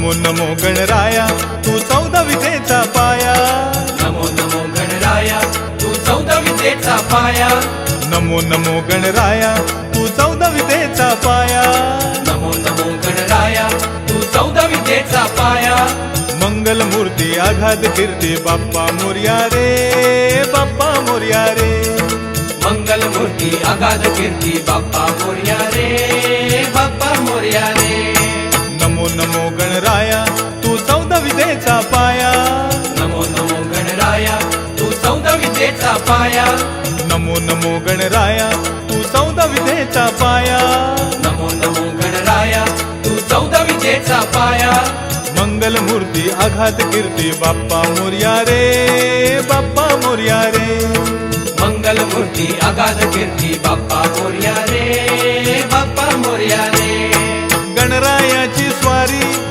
नमो नमो गणराया तू 14 विद्येचा पाया। नमो नमो गणराया तू 14 विद्येचा पाया। नमो नमो गणराया तू 14 विद्येचा पाया। नमो नमो गणराया तू 14 विद्येचा पाया। मंगल मूर्ती आघात कीर्ती बाप्पा मोरया रे, बाप्पा मोरया रे। मंगल मूर्ती आगाध कीर्ती बाप्पा मोरया रे, बाप्पा मोरया रे। नमो नमो गणराया तू 14 विद्येचा पाया। नमो नमो गणराया तू 14 विद्येचा पाया। नमो नमो गणराया तू 14 विद्येचा पाया। नमो नमो गणराया तू 14 विद्येचा पाया। मंगल मूर्ती आघात कीर्ती बाप्पा मोरया रे, बाप्पा मोरया रे। मंगल मूर्ती आगाध कीर्ती बाप्पा मोरया रे, बाप्पा मोरया रे। गणरायाची स्वारी